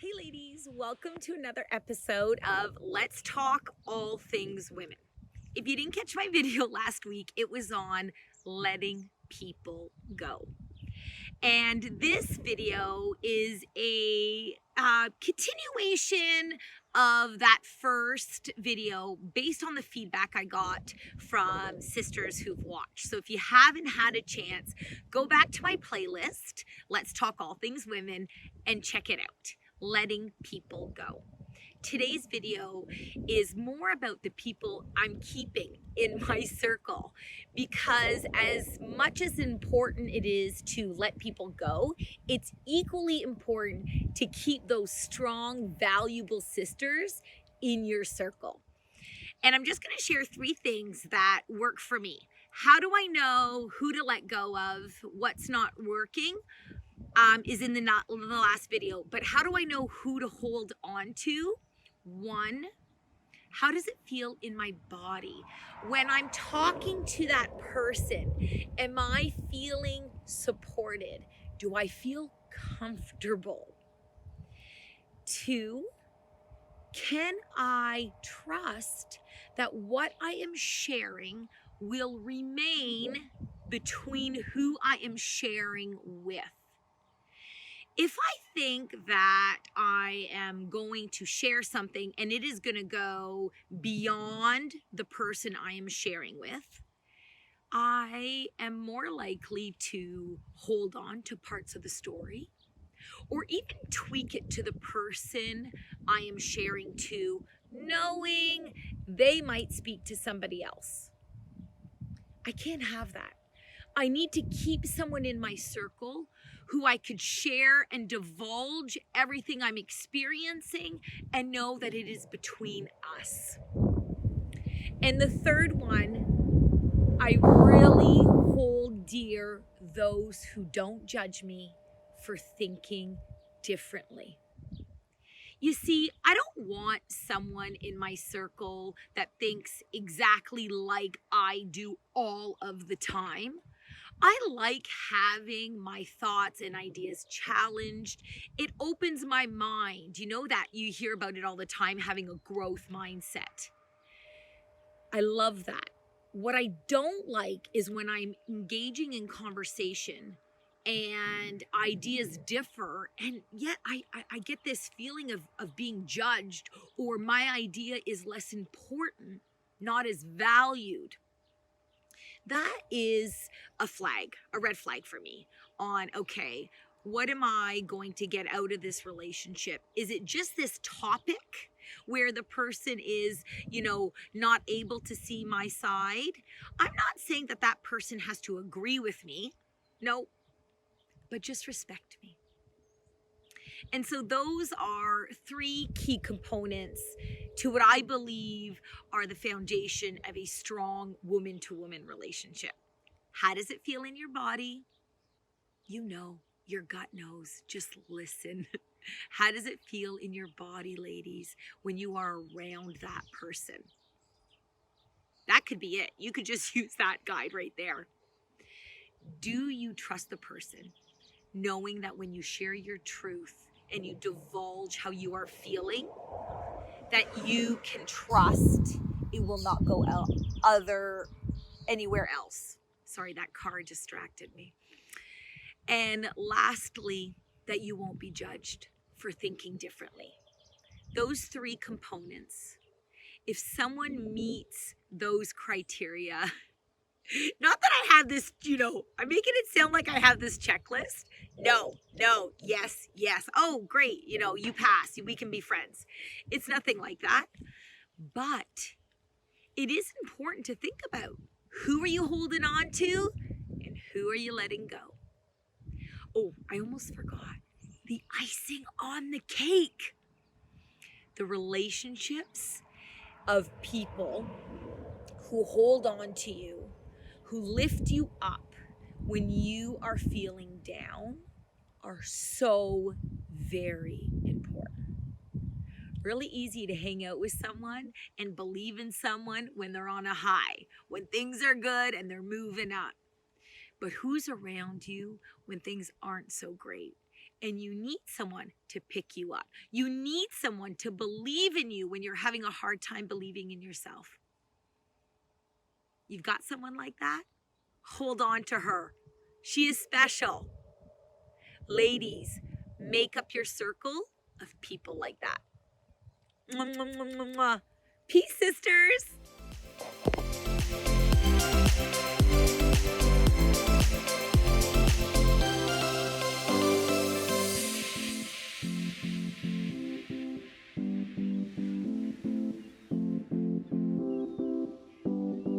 Hey ladies, welcome to another episode of Let's Talk All Things Women. If you didn't catch my video last week, it was on letting people go. And this video is a continuation of that first video based on the feedback I got from sisters who've watched. So if you haven't had a chance, go back to my playlist, Let's Talk All Things Women, and check it out. Letting people go. Today's video is more about the people I'm keeping in my circle, because as much as important it is to let people go, it's equally important to keep those strong, valuable sisters in your circle. And I'm just going to share 3 things that work for me. How do I know who to let go of, what's not working? Is in the last video, but how do I know who to hold on to? 1, how does it feel in my body? When I'm talking to that person, am I feeling supported? Do I feel comfortable? 2, can I trust that what I am sharing will remain between who I am sharing with? If I think that I am going to share something and it is going to go beyond the person I am sharing with, I am more likely to hold on to parts of the story or even tweak it to the person I am sharing to, knowing they might speak to somebody else. I can't have that. I need to keep someone in my circle who I could share and divulge everything I'm experiencing and know that it is between us. And the third one, I really hold dear those who don't judge me for thinking differently. You see, I don't want someone in my circle that thinks exactly like I do all of the time. I like having my thoughts and ideas challenged. It opens my mind. You know that you hear about it all the time, having a growth mindset. I love that. What I don't like is when I'm engaging in conversation and ideas differ, and yet I get this feeling of being judged, or my idea is less important, not as valued. That is a red flag for me on, okay, what am I going to get out of this relationship? Is it just this topic where the person is, not able to see my side? I'm not saying that that person has to agree with me. No, but just respect me. And so those are 3 key components to what I believe are the foundation of a strong woman-to-woman relationship. How does it feel in your body? Your gut knows. Just listen. How does it feel in your body, ladies, when you are around that person? That could be it. You could just use that guide right there. Do you trust the person, knowing that when you share your truth and you divulge how you are feeling, that you can trust it will not go anywhere else? Sorry, that car distracted me. And lastly, that you won't be judged for thinking differently. Those 3 components, if someone meets those criteria, not that I have this, I'm making it sound like I have this checklist. No, yes. Oh, great. You pass. We can be friends. It's nothing like that. But it is important to think about, who are you holding on to and who are you letting go? Oh, I almost forgot. The icing on the cake. The relationships of people who hold on to you, who lift you up when you are feeling down, are so very important. Really easy to hang out with someone and believe in someone when they're on a high, when things are good and they're moving up. But who's around you when things aren't so great? And you need someone to pick you up. You need someone to believe in you when you're having a hard time believing in yourself. You've got someone like that? Hold on to her. She is special. Ladies, make up your circle of people like that. Mwah, mwah, mwah, mwah, mwah. Peace, sisters.